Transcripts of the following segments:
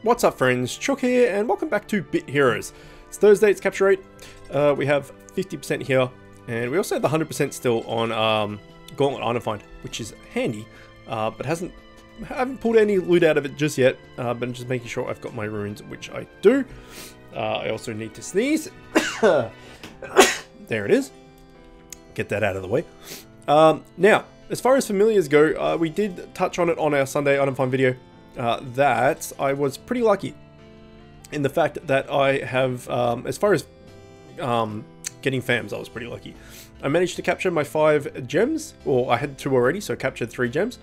What's up friends, Chook here and welcome back to Bit Heroes. It's Thursday, it's capture rate. We have 50% here and we also have the 100% still on Gauntlet Item Find, which is handy, but haven't pulled any loot out of it just yet, but I'm just making sure I've got my runes, which I do. I also need to sneeze. There it is. Get that out of the way. Now, as far as familiars go, we did touch on it on our Sunday Item Find video. That I was pretty lucky in the fact that I have, as far as getting fams, I was pretty lucky. I managed to capture my 5 gems, or I had 2 already, so I captured 3 gems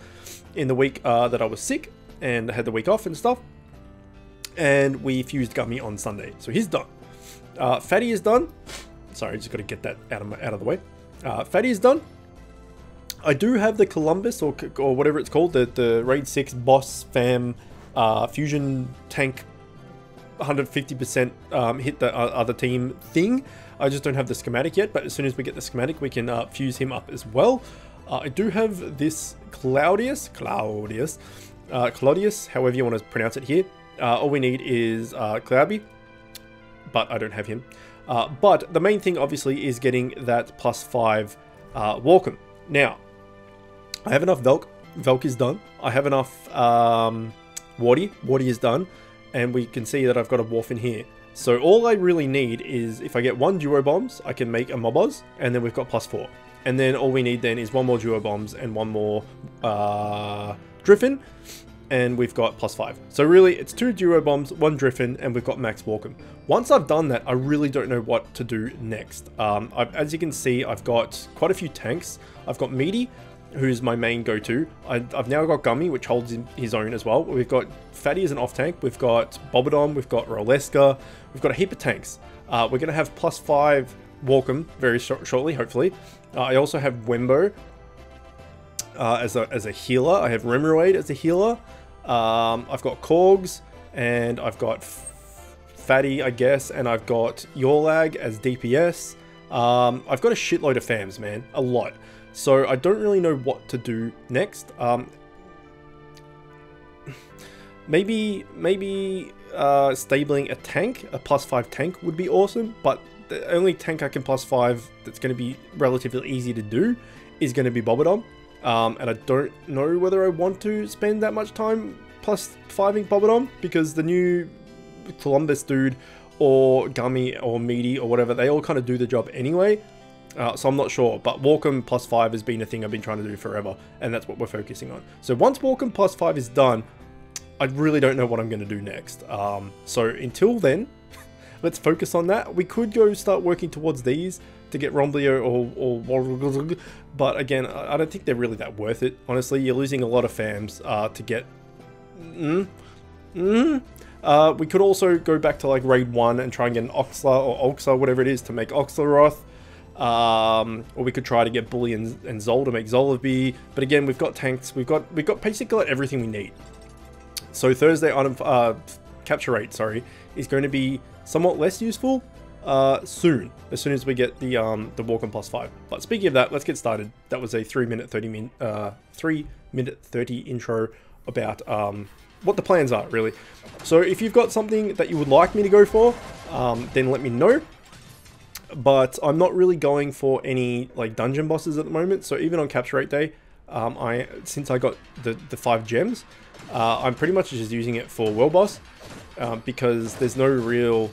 in the week that I was sick and I had the week off and stuff. And we fused Gummy on Sunday, so he's done. Fatty is done. Sorry, just got to get that out of the way. Fatty is done. I do have the Columbus or whatever it's called, the Raid 6 boss fam fusion tank 150% hit the other team thing. I just don't have the schematic yet, but as soon as we get the schematic, we can fuse him up as well. I do have this Claudius, however you want to pronounce it here. All we need is Cloudy, but I don't have him. But the main thing, obviously, is getting that +5 Walkham. Now, I have enough Velk. Velk is done. I have enough Wardy. Wardy is done. And we can see that I've got a Wharf in here. So all I really need is, if I get 1 Duobomz, I can make a Moboz, and then we've got +4. And then all we need then is 1 more Duobomz and 1 more Driffin, and we've got +5. So really, it's 2 Duobomz, 1 Driffin, and we've got max Walkham. Once I've done that, I really don't know what to do next. As you can see, I've got quite a few tanks. I've got Meaty, who's my main go-to. I've now got Gummy, which holds his own as well. We've got Fatty as an off-tank. We've got Bobodom. We've got Roleska. We've got a heap of tanks. We're going to have +5 Walkham very shortly, hopefully. I also have Wembo as a healer. I have Remoraid as a healer. I've got Korgs, and I've got Fatty, I guess, and I've got Yorlag as DPS. I've got a shitload of fams, man. A lot. So I don't really know what to do next. Maybe stabling a tank, a +5 tank would be awesome, but the only tank I can +5 that's going to be relatively easy to do is going to be Bobodom. And I don't know whether I want to spend that much time +5ing Bobodom, because the new Columbus dude or Gummy or Meaty or whatever, they all kind of do the job anyway. So I'm not sure, but Walkham +5 has been a thing I've been trying to do forever, and that's what we're focusing on. So once Walkham +5 is done, I really don't know what I'm going to do next. So until then, let's focus on that. We could go start working towards these to get Romblio or but again, I don't think they're really that worth it. Honestly, you're losing a lot of fams to get. We could also go back to like Raid 1 and try and get an Oxla or Oxa, whatever it is, to make Oxlaroth. Or we could try to get Bully and Zol to make Zolabi. But again, we've got tanks. We've got basically everything we need. So Thursday item capture rate, sorry, is going to be somewhat less useful soon, as soon as we get the Walkham +5. But speaking of that, let's get started. That was a 3-minute 30 intro about what the plans are, really. So if you've got something that you would like me to go for, then let me know. But I'm not really going for any like dungeon bosses at the moment. So even on capture rate day, since I got the 5 gems, I'm pretty much just using it for world boss, because there's no real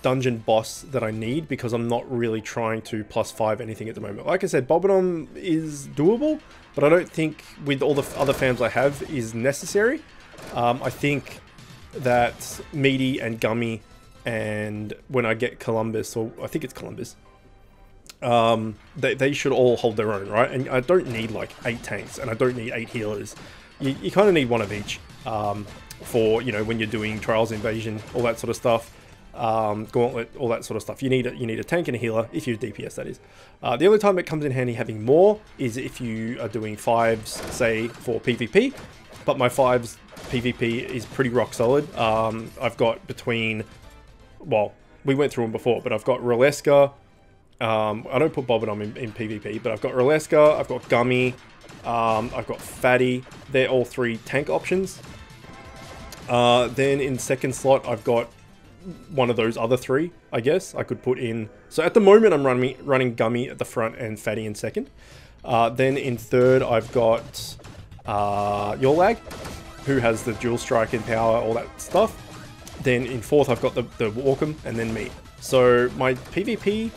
dungeon boss that I need, because I'm not really trying to +5 anything at the moment. Like I said, Bobodom is doable, but I don't think with all the other fams I have is necessary. I think that Meaty and Gummy, and when I get Columbus, or I think it's Columbus, they should all hold their own, right? And I don't need like 8 tanks, and I don't need 8 healers. You kind of need 1 of each for, you know, when you're doing Trials Invasion, all that sort of stuff. Gauntlet, all that sort of stuff. You need a tank and a healer, if you're DPS, that is. The only time it comes in handy having more is if you are doing 5s, say, for PvP. But my 5s PvP is pretty rock solid. I've got between, well, we went through them before, but I've got Roleska. I don't put Bobodom in PvP, but I've got Roleska, I've got Gummy, I've got Fatty. They're all 3 tank options. Then in second slot, I've got one of those other three, I guess. I could put in... So at the moment, I'm running Gummy at the front and Fatty in second. Then in third, I've got Yorlag, who has the dual strike and power, all that stuff. Then in fourth, I've got the Walkham, and then me. So my PvP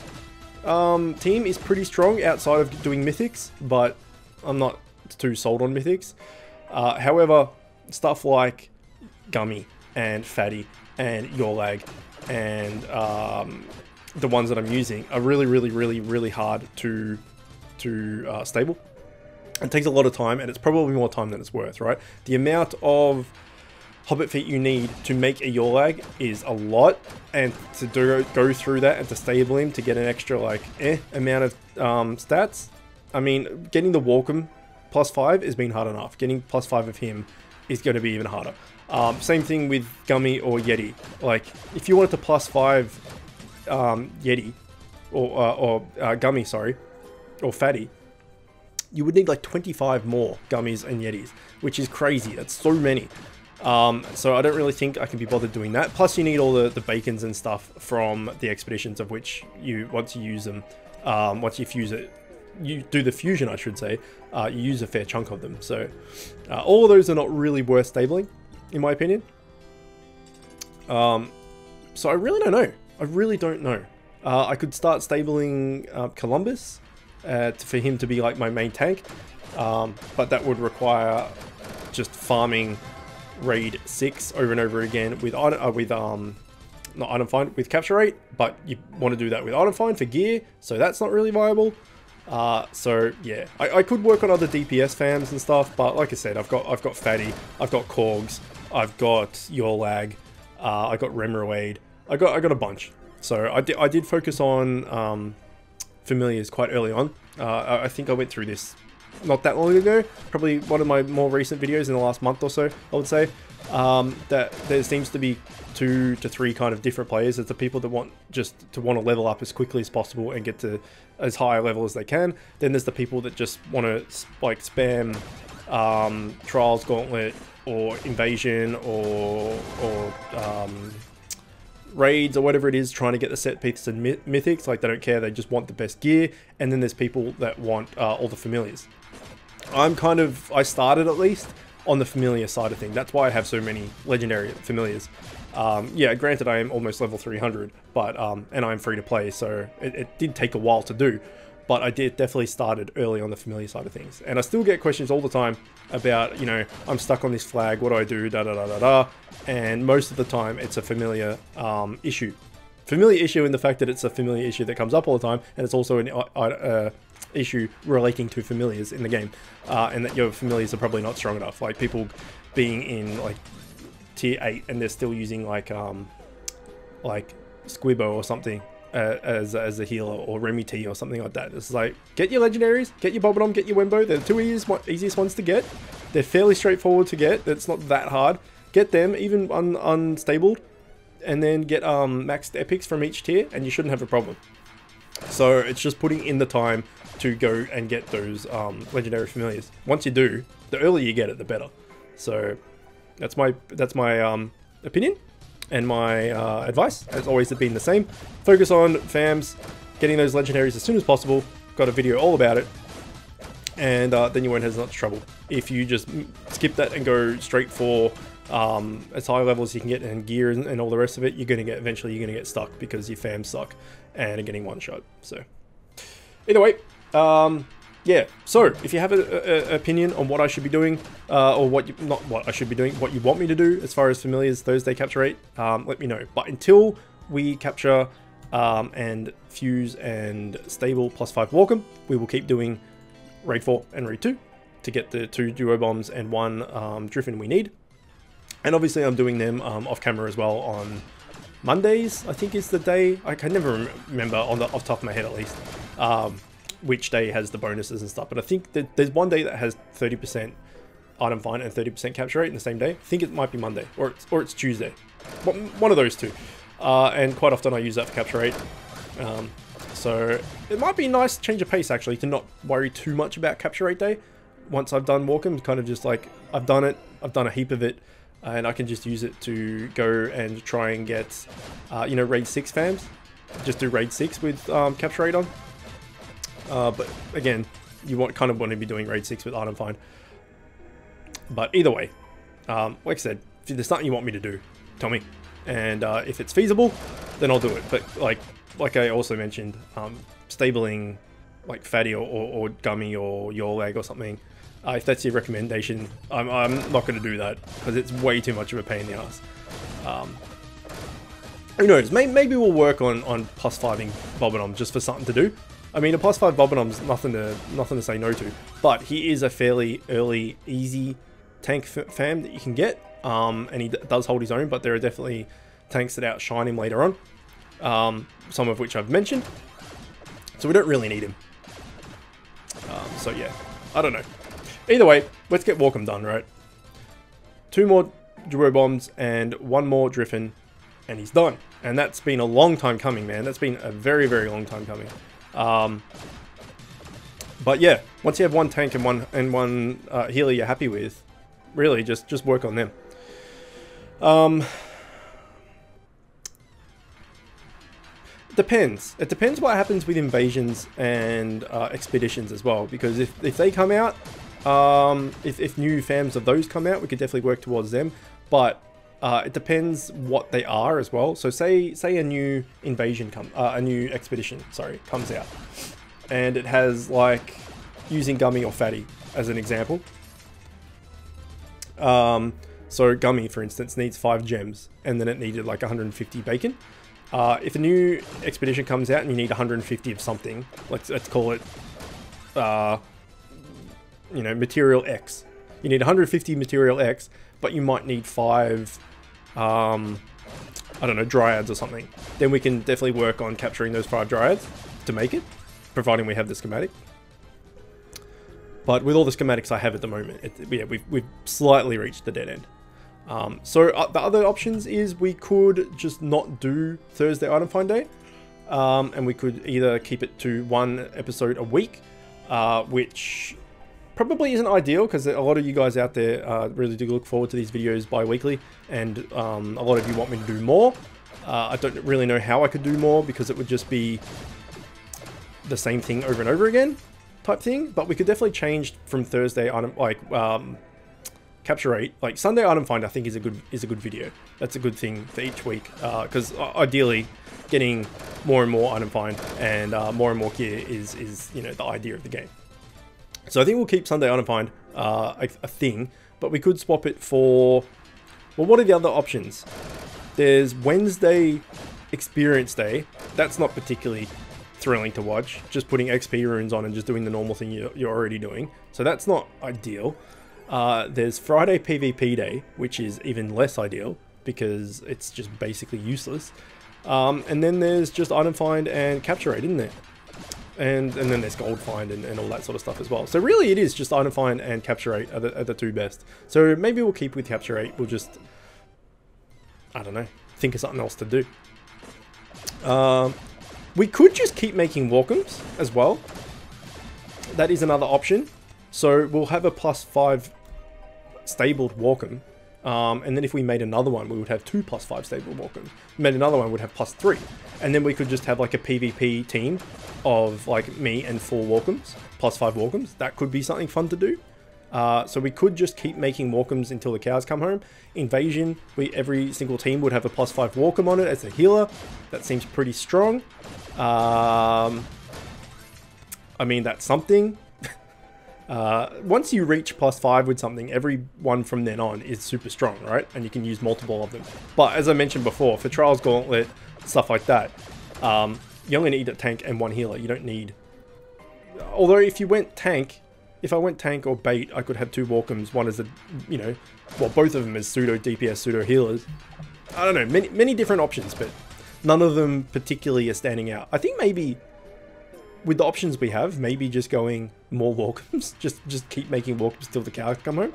team is pretty strong outside of doing mythics, but I'm not too sold on mythics. However, stuff like Gummy and Fatty and Yorlag and the ones that I'm using are really hard to stable. It takes a lot of time, and it's probably more time than it's worth, right? The amount of Hobbit feet you need to make a Yorlag is a lot, and to go through that and to stable him to get an extra like amount of stats. I mean, getting the Walkham +5 has been hard enough. Getting +5 of him is going to be even harder. Same thing with Gummy or Yeti. Like, if you wanted to +5 Yeti or Gummy, sorry, or Fatty, you would need like 25 more Gummies and Yetis, which is crazy. That's so many. So I don't really think I can be bothered doing that. Plus, you need all the bacons and stuff from the expeditions, of which once you use them, once you fuse it, you do the fusion, I should say, you use a fair chunk of them. So all of those are not really worth stabling, in my opinion. So I really don't know. I really don't know. I could start stabling Columbus for him to be like my main tank, but that would require just farming raid 6 over and over again with not item find, with capture rate, but you want to do that with item find for gear, so that's not really viable. So yeah, I could work on other DPS fams and stuff, but like I said, I've got Fatty, I've got Korgs, I've got Yorlag, I got Remoraid, I got a bunch. So I did focus on familiars quite early on. I think I went through this not that long ago, probably one of my more recent videos in the last month or so, I would say, that there seems to be 2 to 3 kind of different players. There's the people that want to level up as quickly as possible and get to as high a level as they can. Then there's the people that just want to like spam Trials Gauntlet or Invasion or raids or whatever it is, trying to get the set pieces and mythics. Like, they don't care, they just want the best gear. And then there's people that want all the familiars. I started at least on the familiar side of things. That's why I have so many legendary familiars. Yeah, granted, I am almost level 300, but and I'm free to play, so it did take a while to do. But I definitely started early on the familiar side of things. And I still get questions all the time about, you know, I'm stuck on this flag, what do I do, da da da da da. And most of the time, it's a familiar issue. Familiar issue in the fact that it's a familiar issue that comes up all the time, and it's also an issue relating to familiars in the game, and that your familiars are probably not strong enough. Like, people being in like tier 8 and they're still using like Squibbo or something as a healer, or Remy T or something like that. It's like, get your legendaries, get your Bobodom, get your Wembo. They're the 2 easiest ones to get. They're fairly straightforward to get. It's not that hard. Get them even unstabled, and then get maxed epics from each tier, and you shouldn't have a problem. So it's just putting in the time to go and get those legendary familiars. Once you do, the earlier you get it, the better. So that's my opinion, and my advice has always been the same. Focus on fams, getting those legendaries as soon as possible. Got a video all about it, and then you won't have as much trouble. If you just skip that and go straight for as high level as you can get, and gear and all the rest of it, eventually you're gonna get stuck because your fams suck and are getting one shot. So either way, yeah. So if you have an opinion on what I should be doing, or what you want me to do as far as familiars Thursday capture rate, let me know. But until we capture and fuse and stable +5 Walkham, we will keep doing raid 4 and raid 2 to get the 2 Duobomz and 1 Driffin we need. And obviously I'm doing them off camera as well on Mondays, I think is the day. I can never remember off the top of my head, at least, which day has the bonuses and stuff. But I think that there's one day that has 30% item find and 30% capture rate in the same day. I think it might be Monday, or it's Tuesday. One of those two. And quite often I use that for capture rate. So it might be a nice change of pace, actually, to not worry too much about capture rate day. Once I've done Walkham, kind of just like, I've done it, I've done a heap of it. and I can just use it to go and try and get, you know, raid 6 fams. Just do raid 6 with capture rate on. But again, you kind of want to be doing raid 6 with item find. But either way, like I said, if there's something you want me to do, tell me. And if it's feasible, then I'll do it. But like I also mentioned, stabling like Fatty or Gummy or Your Leg or something, if that's your recommendation, I'm not going to do that because it's way too much of a pain in the ass. Who knows? Maybe we'll work on +5ing Bobonom just for something to do. I mean, a +5 Bobonom's nothing to say no to, but he is a fairly early, easy tank fam that you can get, and he does hold his own. But there are definitely tanks that outshine him later on, some of which I've mentioned. So we don't really need him. So yeah, I don't know. Either way, let's get Walkham done, right? 2 more Duobomz and 1 more Driffin, and he's done. And that's been a long time coming, man. That's been a very, very long time coming. But yeah, once you have 1 tank and one healer you're happy with, really just work on them. Depends. It depends what happens with invasions and expeditions as well. Because if they come out, if new fams of those come out, we could definitely work towards them. But it depends what they are as well. So say a new invasion a new expedition, sorry, comes out, and it has like using Gummy or Fatty as an example. So Gummy, for instance, needs 5 gems, and then it needed like 150 bacon. If a new expedition comes out and you need 150 of something, let's call it, you know, material X. You need 150 material X, but you might need 5, I don't know, dryads or something. Then we can definitely work on capturing those 5 dryads to make it, providing we have the schematic. But with all the schematics I have at the moment, yeah, we've slightly reached the dead end. So the other options is we could just not do Thursday item find day, and we could either keep it to 1 episode a week, which probably isn't ideal because a lot of you guys out there really do look forward to these videos bi-weekly, and a lot of you want me to do more. I don't really know how I could do more because it would just be the same thing over and over again type thing, but we could definitely change from Thursday item, like capture rate, like Sunday item find I think is a good video. That's a good thing for each week, because ideally getting more and more item find and more and more gear is you know, the idea of the game. So I think we'll keep Sunday item find a thing, but we could swap it for, well, what are the other options? There's Wednesday experience day. That's not particularly thrilling to watch, just putting XP runes on and just doing the normal thing you're already doing, so that's not ideal. There's Friday PvP day, which is even less ideal because it's just basically useless. And then there's just item find and capture rate, isn't there? And then there's gold find and all that sort of stuff as well. So really it is just item find and capture rate are the 2 best. So maybe we'll keep with capture rate. We'll just, I don't know, think of something else to do. We could just keep making Walkhams as well. That is another option. So we'll have a +5 stabled Walkham. And then if we made another one, we would have 2 +5 stabled Walkhams. Made another one, would have +3. And then we could just have like a PvP team of like me and 4 Walkhams, +5 Walkhams. That could be something fun to do. So we could just keep making Walkhams until the cows come home. Invasion, every single team would have a +5 Walkham on it as a healer. That seems pretty strong. I mean, that's something. Once you reach +5 with something, every one from then on is super strong, right? And you can use multiple of them. But as I mentioned before, for Trials Gauntlet, stuff like that, you only need a tank and 1 healer. You don't need... Although if you went tank, if I went tank or bait, I could have 2 Walkhams, one as a, you know, well, both of them as pseudo DPS, pseudo healers. I don't know, many different options, but none of them particularly are standing out. I think maybe with the options we have, maybe just going more Walkhams, just keep making Walkhams till the cows come home,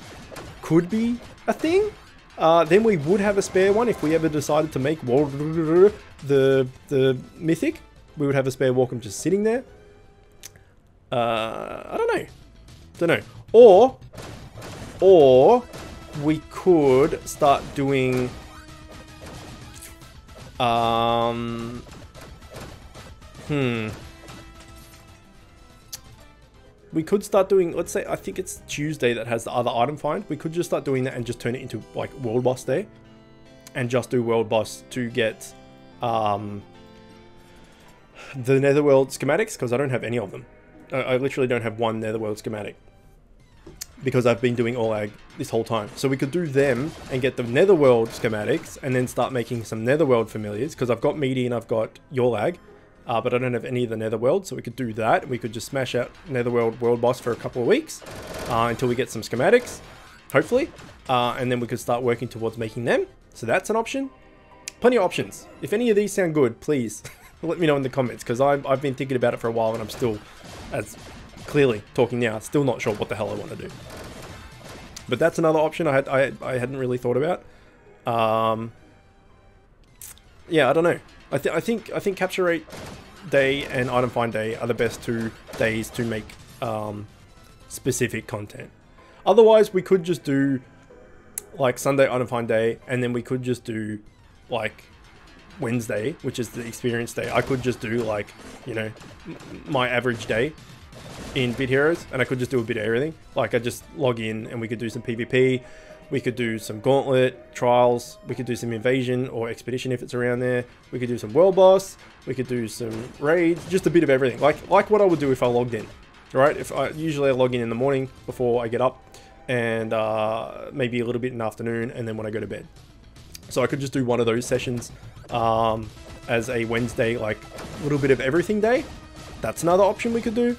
could be a thing. Then we would have a spare one if we ever decided to make the mythic. We would have a spare Walkham just sitting there. I don't know. Or we could start doing we could start doing, let's say, I think it's Tuesday that has the other item find. We could just start doing that and just turn it into like World Boss Day. And just do World Boss to get the Netherworld schematics, because I don't have any of them. I literally don't have one Netherworld schematic. Because I've been doing Orlag this whole time. So we could do them and get the Netherworld schematics and then start making some Netherworld familiars. Because I've got Meaty and I've got Yorlag. But I don't have any of the Netherworld, so we could do that. We could just smash out Netherworld World Boss for a couple of weeks until we get some schematics, hopefully. And then we could start working towards making them. So that's an option. Plenty of options. If any of these sound good, please let me know in the comments, because I've been thinking about it for a while and I'm still, as clearly talking now, still not sure what the hell I want to do. But that's another option I hadn't really thought about. Yeah, I don't know. I think capture rate day and item find day are the best 2 days to make specific content. Otherwise, we could just do like Sunday item find day, and then we could just do like Wednesday, which is the experience day. I could just do like, you know, my average day in Bit Heroes, and I could just do a bit of everything. Like I just log in and we could do some PvP. We could do some Gauntlet, Trials, we could do some Invasion or Expedition if it's around there. We could do some World Boss, we could do some Raids, just a bit of everything. Like what I would do if I logged in, right? Usually I log in the morning before I get up, and maybe a little bit in the afternoon, and then when I go to bed. So I could just do one of those sessions as a Wednesday, like a little bit of everything day. That's another option we could do.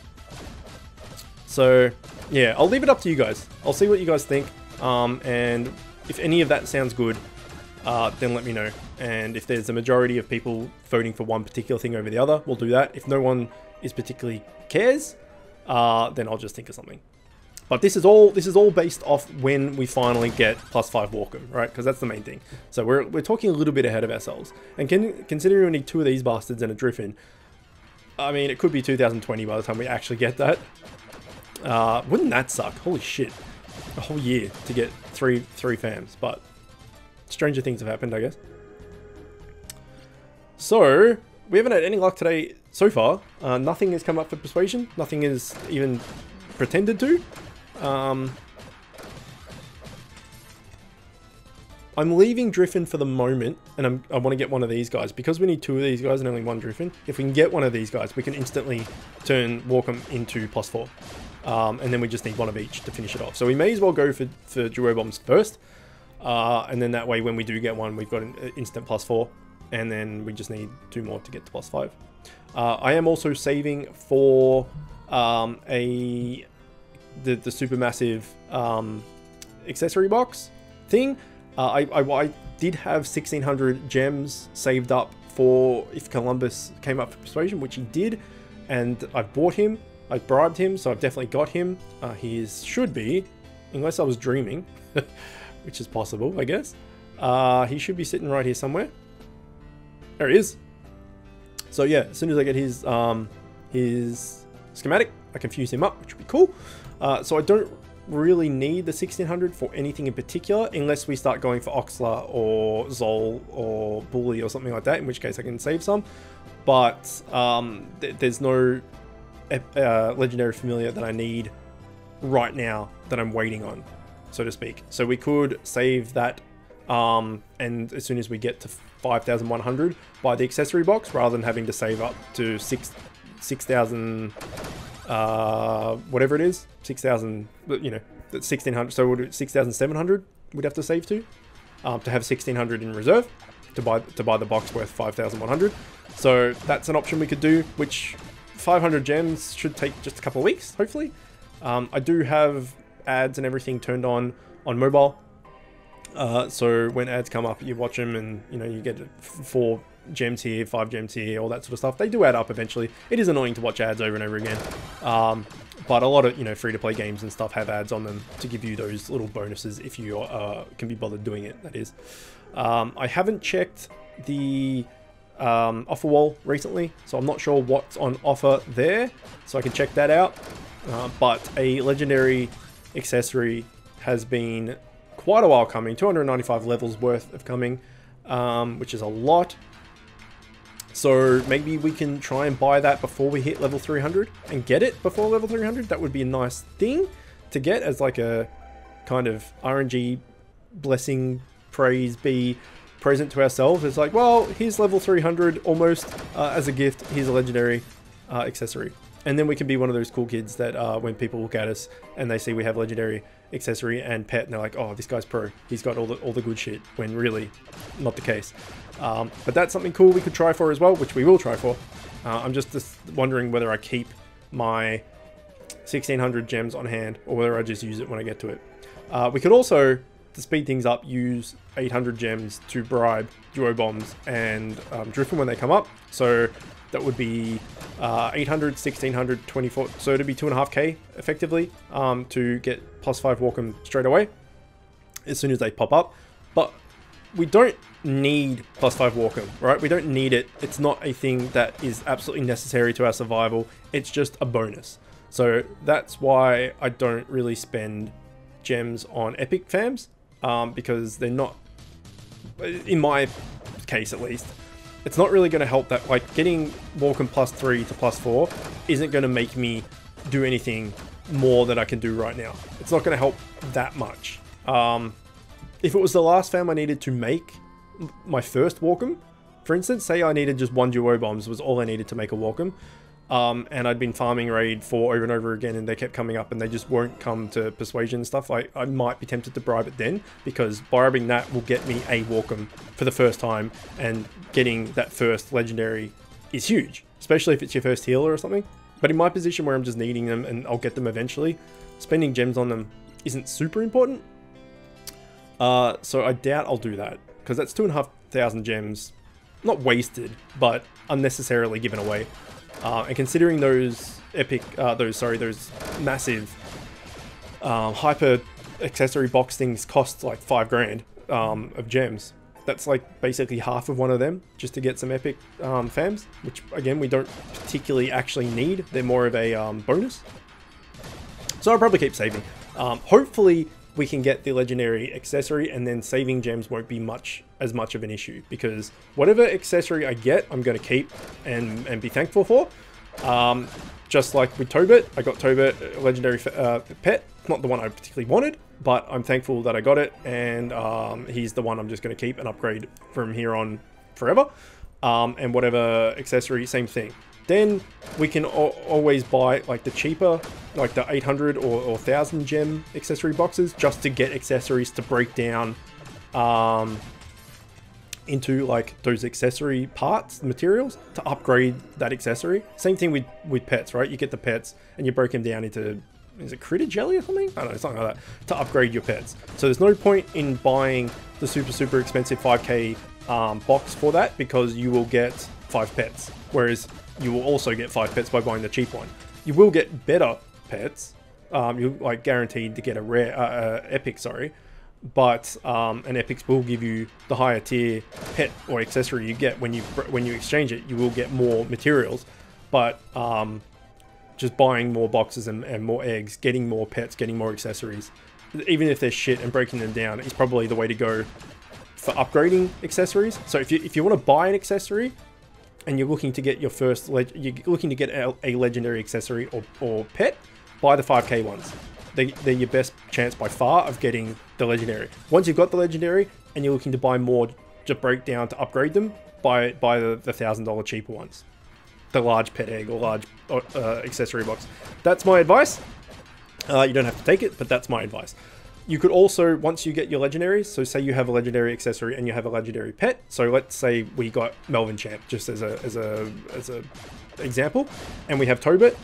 So yeah, I'll leave it up to you guys. I'll see what you guys think. And if any of that sounds good, then let me know. And if there's a majority of people voting for one particular thing over the other, we'll do that. If no one is particularly cares, then I'll just think of something. But this is all based off when we finally get +5 Walkham, right? Because that's the main thing. So we're talking a little bit ahead of ourselves. And considering we need 2 of these bastards and a Driffin, I mean, it could be 2020 by the time we actually get that. Wouldn't that suck? Holy shit. A whole year to get three fams, but stranger things have happened, I guess. So we haven't had any luck today so far. Nothing has come up for persuasion. Nothing is even pretended to. I'm leaving Driffin for the moment, and I want to get one of these guys because we need 2 of these guys and only 1 Driffin. If we can get one of these guys, we can instantly turn Walkham into +4. And then we just need 1 of each to finish it off. So we may as well go for Duobomz first. And then that way when we do get one, we've got an instant +4. And then we just need 2 more to get to +5. I am also saving for the supermassive accessory box thing. I did have 1600 gems saved up for if Columbus came up for persuasion, which he did. And I bought him. I bribed him, so I've definitely got him. He should be, unless I was dreaming, which is possible, I guess. He should be sitting right here somewhere. There he is. So yeah, as soon as I get his schematic, I can fuse him up, which would be cool. So I don't really need the 1600 for anything in particular, unless we start going for Oxla or Zol or Bully or something like that, in which case I can save some. But there's no legendary familiar that I need right now that I'm waiting on, so to speak. So we could save that and as soon as we get to 5,100 buy the accessory box, rather than having to save up to 6,000 whatever it is, 6,000, you know, 1,600. So we'll do 6,700 we'd have to save to have 1,600 in reserve to buy the box worth 5,100. So that's an option we could do, which 500 gems should take just a couple of weeks, hopefully. I do have ads and everything turned on mobile. So when ads come up, you watch them and, you know, you get 4 gems here, 5 gems here, all that sort of stuff. They do add up eventually. It is annoying to watch ads over and over again. But a lot of, you know, free-to-play games and stuff have ads on them to give you those little bonuses if you can be bothered doing it, that is. I haven't checked the offer wall recently, so I'm not sure what's on offer there, so I can check that out. But a legendary accessory has been quite a while coming, 295 levels worth of coming, which is a lot. So maybe we can try and buy that before we hit level 300 and get it before level 300. That would be a nice thing to get as like a kind of RNG blessing, praise be present to ourselves. It's like, well, here's level 300 almost as a gift. Here's a legendary accessory. And then we can be one of those cool kids that when people look at us and they see we have legendary accessory and pet, and they're like, oh, this guy's pro. He's got all the good shit, when really not the case. But that's something cool we could try for as well, which we will try for. I'm just wondering whether I keep my 1600 gems on hand or whether I just use it when I get to it. We could also, to speed things up, use 800 gems to bribe Duobomz and Driftwood when they come up. So that would be 800, 1600, 24. So it'd be 2.5k effectively to get +5 Walkham straight away as soon as they pop up. But we don't need +5 Walkham, right? We don't need it. It's not a thing that is absolutely necessary to our survival. It's just a bonus. So that's why I don't really spend gems on epic fams, because they're not, in my case at least, it's not really going to help. That, like, getting Walkham +3 to +4 isn't going to make me do anything more than I can do right now. It's not going to help that much. If it was the last fam I needed to make my first Walkham, for instance, say I needed just one Duobomz was all I needed to make a Walkham, and I'd been farming raid 4 over and over again and they kept coming up and they just won't come to persuasion and stuff, I might be tempted to bribe it then, because bribing that will get me a Walkham for the first time, and getting that first legendary is huge, especially if it's your first healer or something. But in my position where I'm just needing them and I'll get them eventually, spending gems on them isn't super important. So I doubt I'll do that, because that's 2,500 gems, not wasted, but unnecessarily given away. And considering those epic, those massive hyper accessory box things cost like 5 grand of gems, that's like basically half of one of them just to get some epic fams, which again we don't particularly actually need. They're more of a bonus. So I'll probably keep saving. Hopefully we can get the legendary accessory, and then saving gems won't be as much of an issue, because whatever accessory I get, I'm going to keep and be thankful for. Just like with Tobit, I got Tobit legendary pet, not the one I particularly wanted, but I'm thankful that I got it, and he's the one I'm just going to keep and upgrade from here on forever. And whatever accessory, same thing. Then we can always buy like the cheaper, like the 800 or 1000 gem accessory boxes, just to get accessories to break down into like those accessory parts, materials, to upgrade that accessory. Same thing with pets, right? You get the pets and you break them down into, is it critter jelly or something? I don't know, something like that, to upgrade your pets. So there's no point in buying the super expensive 5k box for that, because you will get 5 pets, whereas you will also get 5 pets by buying the cheap one. You will get better pets. You're like guaranteed to get a rare epic, sorry, but an epics will give you the higher tier pet or accessory you get when you exchange it. You will get more materials, but just buying more boxes and more eggs, getting more pets, getting more accessories, even if they're shit, and breaking them down is probably the way to go for upgrading accessories. So if you want to buy an accessory and you're looking to get your first, you're looking to get a legendary accessory or pet, buy the 5k ones. They're your best chance by far of getting the legendary. Once you've got the legendary and you're looking to buy more to break down to upgrade them, buy the $1,000 cheaper ones. The large pet egg or large accessory box. That's my advice. You don't have to take it, but that's my advice. You could also, once you get your legendaries, so say you have a legendary accessory and you have a legendary pet. So let's say we got Melvin Champ, just as a example, and we have Tobit.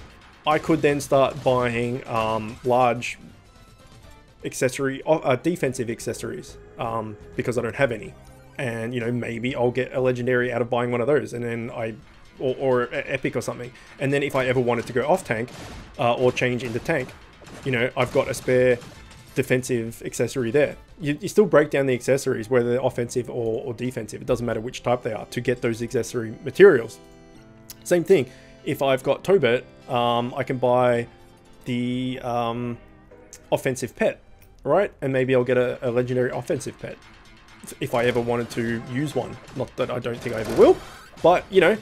I could then start buying large accessory, defensive accessories, because I don't have any. And, you know, maybe I'll get a legendary out of buying one of those, and then or epic or something. And then if I ever wanted to go off tank, or change into tank, you know, I've got a spare defensive accessory there. You still break down the accessories, whether they're offensive or defensive. It doesn't matter which type they are, to get those accessory materials. Same thing. If I've got Tobit, I can buy the offensive pet, right? And maybe I'll get a legendary offensive pet if I ever wanted to use one. Not that I don't think I ever will, but you know.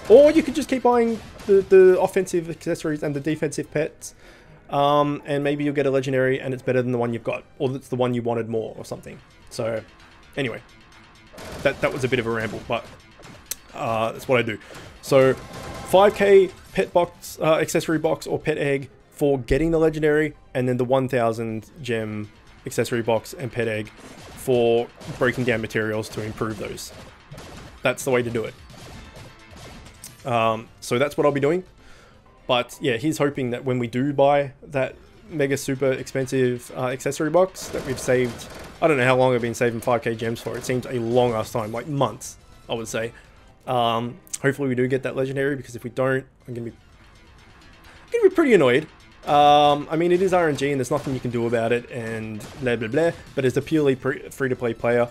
Or you could just keep buying the offensive accessories and the defensive pets, and maybe you'll get a legendary and it's better than the one you've got, or it's the one you wanted more or something. So anyway, that was a bit of a ramble, but that's what I do. So 5k pet box, accessory box or pet egg for getting the legendary, and then the 1000 gem accessory box and pet egg for breaking down materials to improve those. That's the way to do it. So that's what I'll be doing. But yeah, he's hoping that when we do buy that mega super expensive accessory box that we've saved, I don't know how long I've been saving 5k gems for. It seems a long ass time, like months, I would say. Hopefully we do get that legendary, because if we don't, I'm gonna be pretty annoyed. I mean, it is RNG and there's nothing you can do about it and blah blah blah, but as a purely free-to-play player,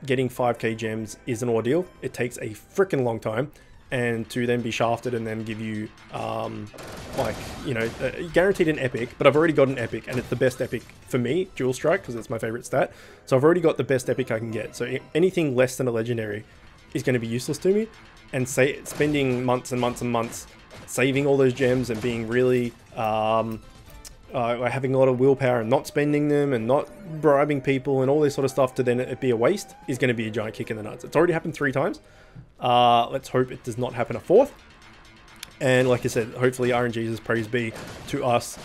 getting 5k gems is an ordeal. It takes a freaking long time, and to then be shafted and then give you like, you know, guaranteed an epic, but I've already got an epic, and it's the best epic for me, Dual Strike, because it's my favorite stat. So I've already got the best epic I can get, so anything less than a legendary is going to be useless to me, and spending months and months and months saving all those gems and being really having a lot of willpower and not spending them and not bribing people and all this sort of stuff to then it be a waste is going to be a giant kick in the nuts. It's already happened 3 times. Let's hope it does not happen a 4th. And like I said, hopefully RNG's praise be to us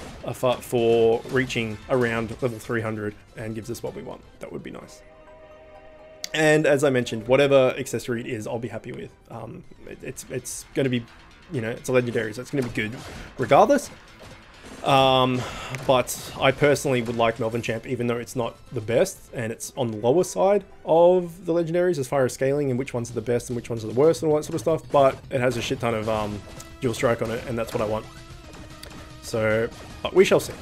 for reaching around level 300 and gives us what we want. That would be nice. And as I mentioned, whatever accessory it is, I'll be happy with. It's going to be, you know, it's a legendary, so it's going to be good regardless. But I personally would like Melvin Champ, even though it's not the best and it's on the lower side of the legendaries as far as scaling and which ones are the best and which ones are the worst and all that sort of stuff. But it has a shit ton of dual strike on it, and that's what I want. So, but we shall see.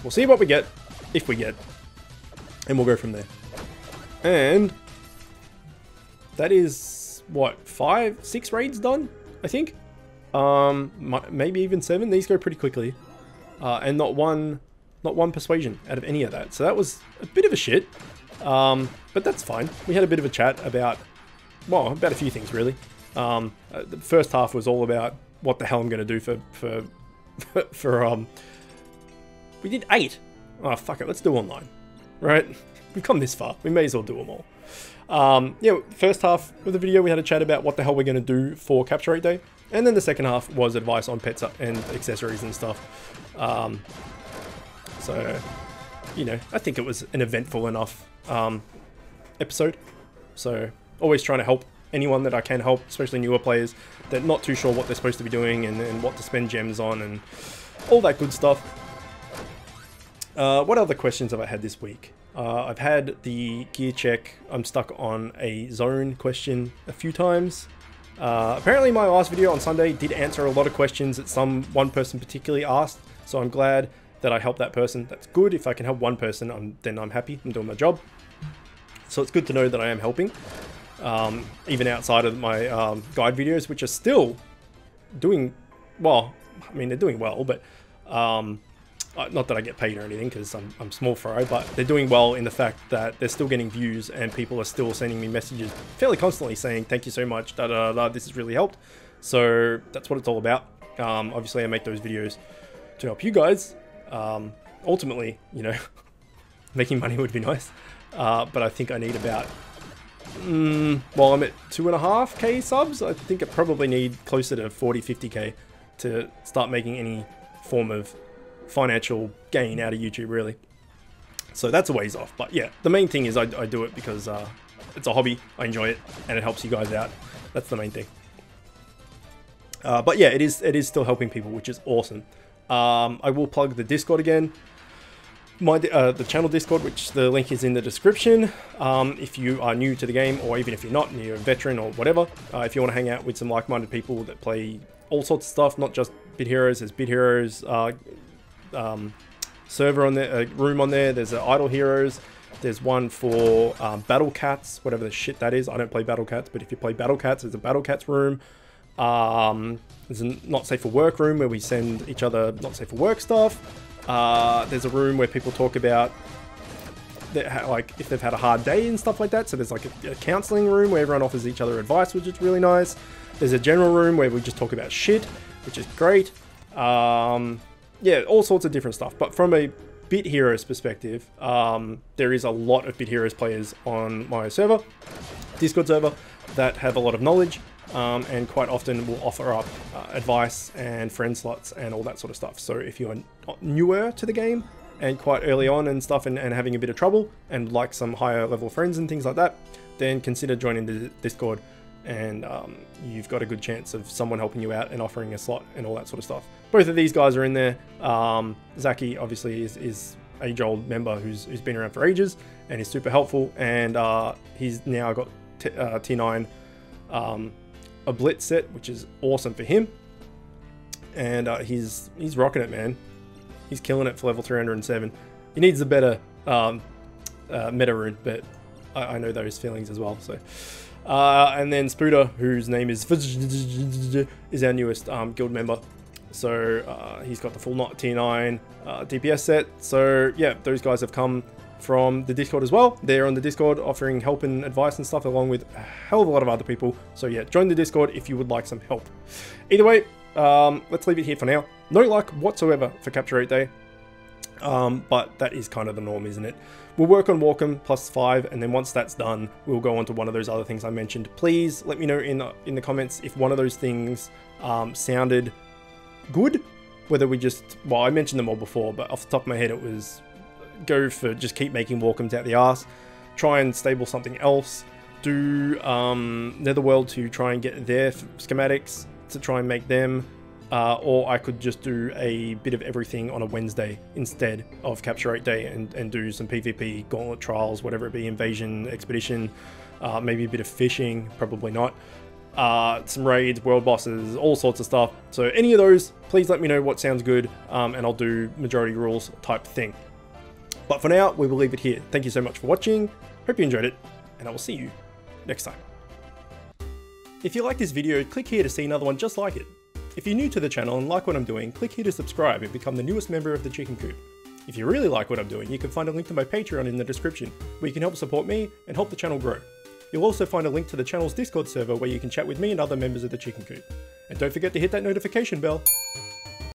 We'll see what we get, if we get, and we'll go from there. And that is what, 5, 6 raids done, I think. Maybe even 7. These go pretty quickly. And not one persuasion out of any of that. So that was a bit of a shit. But that's fine. We had a bit of a chat about, well, about a few things really. The first half was all about what the hell I'm going to do for we did 8. Oh, fuck it. Let's do online. Right? We've come this far. We may as well do them all. Yeah, first half of the video we had a chat about what the hell we're going to do for Capture Rate Day. And then the second half was advice on pets and accessories and stuff. So, you know, I think it was an eventful enough episode. So, always trying to help anyone that I can help, especially newer players that are not too sure what they're supposed to be doing and what to spend gems on and all that good stuff. What other questions have I had this week? I've had the gear check, I'm stuck on a zone question a few times. Apparently my last video on Sunday did answer a lot of questions that one person particularly asked, so I'm glad that I helped that person. That's good. If I can help one person, then I'm happy. I'm doing my job. So it's good to know that I am helping, even outside of my guide videos, which are still doing well. I mean, they're doing well, but not that I get paid or anything, because I'm small fry, but they're doing well in the fact that they're still getting views and people are still sending me messages fairly constantly saying thank you so much, da da da, this has really helped. So that's what it's all about. Obviously I make those videos to help you guys. Ultimately, you know, making money would be nice, but I think I need about well, I'm at 2.5k subs. I think I probably need closer to 40-50k to start making any form of financial gain out of YouTube, really. So that's a ways off, but yeah, the main thing is I do it because it's a hobby, I enjoy it, and it helps you guys out. That's the main thing. But yeah, it is still helping people, which is awesome. I will plug the Discord again, the channel Discord, which the link is in the description. If you are new to the game, or even if you're not, and you're a veteran or whatever, if you want to hang out with some like-minded people that play all sorts of stuff, not just Bit Heroes. There's Bit Heroes server on there, room on there. There's Idle Heroes. There's one for Battle Cats, whatever the shit that is. I don't play Battle Cats, but if you play Battle Cats, there's a Battle Cats room. There's a Not Safe for Work room where we send each other not safe for work stuff. There's a room where people talk about like if they've had a hard day and stuff like that. So there's like a counseling room where everyone offers each other advice, which is really nice. There's a general room where we just talk about shit, which is great. Yeah, all sorts of different stuff. But from a Bit Heroes perspective, there is a lot of Bit Heroes players on my server, Discord server, that have a lot of knowledge and quite often will offer up advice and friend slots and all that sort of stuff. So if you're newer to the game and quite early on and stuff and having a bit of trouble and like some higher level friends and things like that, then consider joining the Discord, and you've got a good chance of someone helping you out and offering a slot and all that sort of stuff. Both of these guys are in there. Zaki obviously is age-old member who's been around for ages and is super helpful, and he's now got T9 a Blitz set, which is awesome for him, and he's rocking it, man. He's killing it for level 307. He needs a better meta rune, but I know those feelings as well. So, and then Spooder, whose name is our newest guild member. So he's got the full T9 DPS set. So yeah, those guys have come from the Discord as well. They're on the Discord offering help and advice and stuff, along with a hell of a lot of other people. So yeah, join the Discord if you would like some help. Either way, let's leave it here for now. No luck whatsoever for Capture 8 Day, but that is kind of the norm, isn't it? We'll work on Walkham +5, and then once that's done, we'll go on to one of those other things I mentioned. Please let me know in the comments if one of those things sounded good. Whether we just, well, I mentioned them all before, but off the top of my head, it was go for just keep making Walkhams out the arse, try and stable something else, do Netherworld to try and get their schematics to try and make them, or I could just do a bit of everything on a Wednesday instead of Capture 8 Day and do some PvP, Gauntlet Trials, whatever it be, Invasion, Expedition, maybe a bit of fishing, probably not, some raids, world bosses, all sorts of stuff. So any of those, please let me know what sounds good, and I'll do majority rules type thing. But for now, we will leave it here. Thank you so much for watching, hope you enjoyed it, and I will see you next time. If you like this video, click here to see another one just like it. If you're new to the channel and like what I'm doing, click here to subscribe and become the newest member of the Chicken Coop. If you really like what I'm doing, you can find a link to my Patreon in the description, where you can help support me and help the channel grow. You'll also find a link to the channel's Discord server where you can chat with me and other members of the Chicken Coop. And don't forget to hit that notification bell.